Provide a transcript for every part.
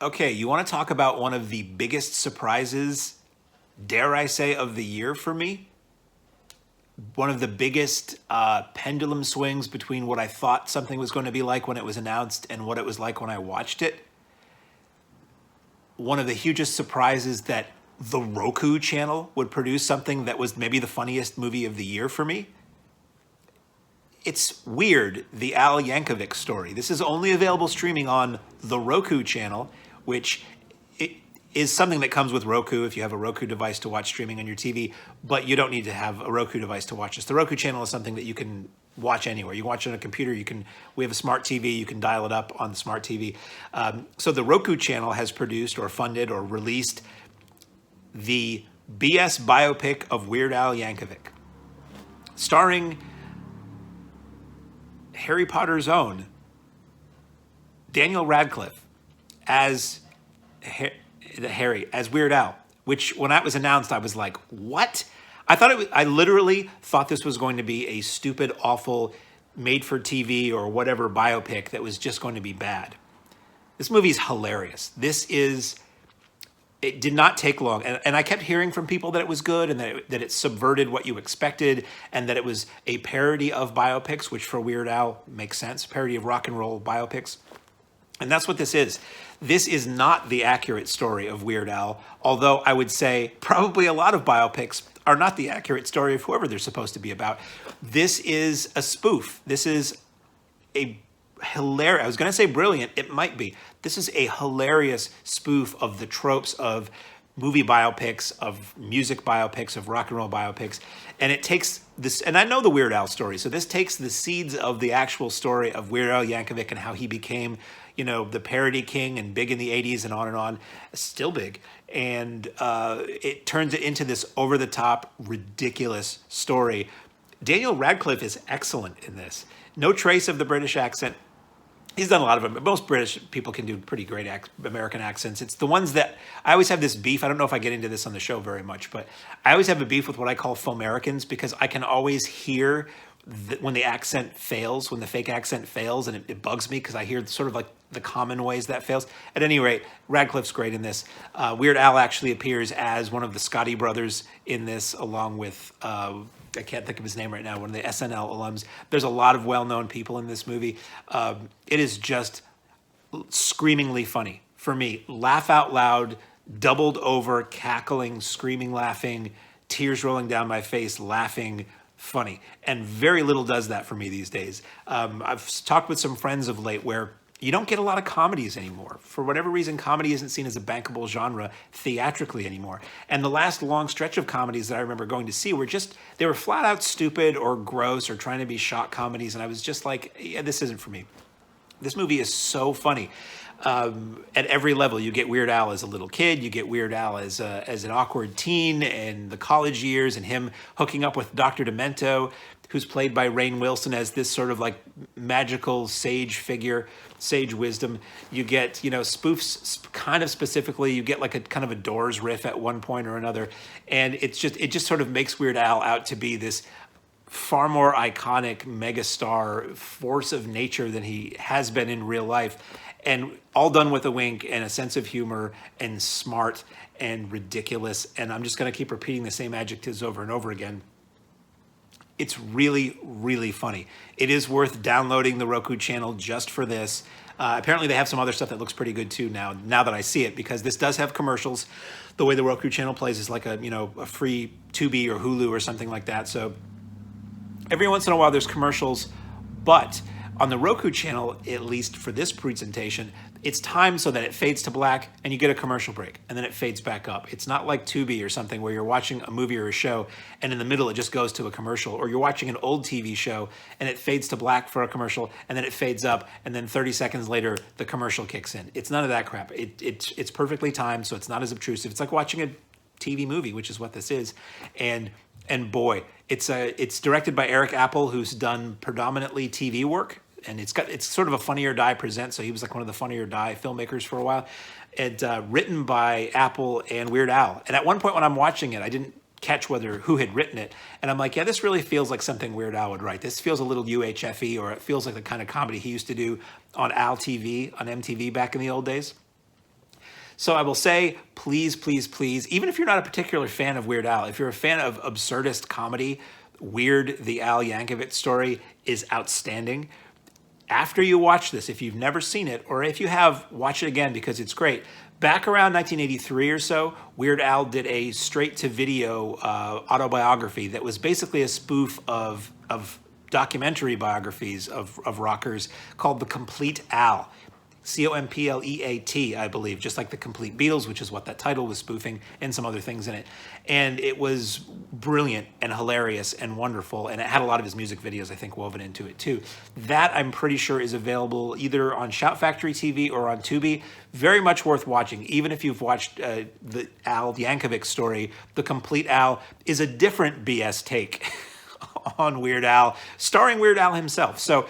Okay, you want to talk about one of the biggest surprises, dare I say, of the year for me? One of the biggest pendulum swings between what I thought something was going to be like when it was announced and what it was like when I watched it. One of the hugest surprises that the Roku Channel would produce something that was maybe the funniest movie of the year for me. It's weird, the Al Yankovic story. This is only available streaming on the Roku Channel, which is something that comes with Roku if you have a Roku device to watch streaming on your TV, but you don't need to have a Roku device to watch this. The Roku Channel is something that you can watch anywhere. You can watch it on a computer. We have a smart TV. You can dial it up on the smart TV. So the Roku Channel has produced or funded or released the BS biopic of Weird Al Yankovic, starring Harry Potter's own Daniel Radcliffe as Harry, as Weird Al, which when that was announced, I was like, what? I literally thought this was going to be a stupid, awful, made for TV or whatever biopic that was just going to be bad. This movie is hilarious. It did not take long. And I kept hearing from people that it was good and that it subverted what you expected and that it was a parody of biopics, which for Weird Al makes sense, parody of rock and roll biopics. And that's what this is. This is not the accurate story of Weird Al, although I would say probably a lot of biopics are not the accurate story of whoever they're supposed to be about. This is a spoof. This is a hilarious, I was going to say brilliant, it might be. This is a hilarious spoof of the tropes of movie biopics, of music biopics, of rock and roll biopics. And it takes this, and I know the Weird Al story, so this takes the seeds of the actual story of Weird Al Yankovic and how he became, the parody king and big in the 80s and on, still big. And it turns it into this over-the-top, ridiculous story. Daniel Radcliffe is excellent in this. No trace of the British accent. He's done a lot of them. Most British people can do pretty great American accents. It's the ones that I always have this beef. I don't know if I get into this on the show very much, but I always have a beef with what I call Foamericans because I can always hear when the accent fails, when the fake accent fails, and it bugs me because I hear sort of like the common ways that fails. At any rate, Radcliffe's great in this. Weird Al actually appears as one of the Scotti brothers in this, along with I can't think of his name right now, one of the SNL alums. There's a lot of well-known people in this movie. It is just screamingly funny for me. Laugh out loud, doubled over, cackling, screaming, laughing, tears rolling down my face, laughing, funny. And very little does that for me these days. I've talked with some friends of late where you don't get a lot of comedies anymore. For whatever reason, comedy isn't seen as a bankable genre theatrically anymore. And the last long stretch of comedies that I remember going to see they were flat out stupid or gross or trying to be shock comedies. And I was just like, yeah, this isn't for me. This movie is so funny. At every level, you get Weird Al as a little kid, you get Weird Al as an awkward teen in the college years, and him hooking up with Dr. Demento, who's played by Rainn Wilson as this sort of like magical sage figure, sage wisdom. You get, spoofs kind of specifically. You get like a kind of a Doors riff at one point or another, and it just sort of makes Weird Al out to be this far more iconic megastar force of nature than he has been in real life. And all done with a wink and a sense of humor and smart and ridiculous. And I'm just going to keep repeating the same adjectives over and over again. It's really, really funny. It is worth downloading the Roku channel just for this. Apparently they have some other stuff that looks pretty good too now that I see it, because this does have commercials. The way the Roku channel plays is like a free Tubi or Hulu or something like that. So every once in a while there's commercials, but on the Roku channel, at least for this presentation, it's timed so that it fades to black and you get a commercial break and then it fades back up. It's not like Tubi or something where you're watching a movie or a show and in the middle it just goes to a commercial, or you're watching an old TV show and it fades to black for a commercial and then it fades up and then 30 seconds later the commercial kicks in. It's none of that crap. It's perfectly timed, so it's not as obtrusive. It's like watching a TV movie, which is what this is. And boy, it's directed by Eric Appel, who's done predominantly TV work. And it's sort of a Funny or Die present, so he was like one of the Funny or Die filmmakers for a while. And written by Appel and Weird Al. And at one point when I'm watching it, I didn't catch who had written it. And I'm like, yeah, this really feels like something Weird Al would write. This feels a little UHF-y, or it feels like the kind of comedy he used to do on Al TV, on MTV back in the old days. So I will say, please, please, please, even if you're not a particular fan of Weird Al, if you're a fan of absurdist comedy, Weird, the Al Yankovic story is outstanding. After you watch this, if you've never seen it, or if you have, watch it again because it's great. Back around 1983 or so, Weird Al did a straight-to-video autobiography that was basically a spoof of documentary biographies of rockers called The Complete Al. Compleat, I believe, just like The Complete Beatles, which is what that title was spoofing, and some other things in it. And it was brilliant and hilarious and wonderful, and it had a lot of his music videos, I think, woven into it too. That, I'm pretty sure, is available either on Shout Factory TV or on Tubi. Very much worth watching, even if you've watched the Al Yankovic story. The Complete Al is a different BS take on Weird Al, starring Weird Al himself. So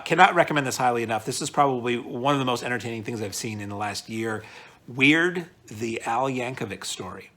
cannot recommend this highly enough. This is probably one of the most entertaining things I've seen in the last year. Weird, the Al Yankovic story.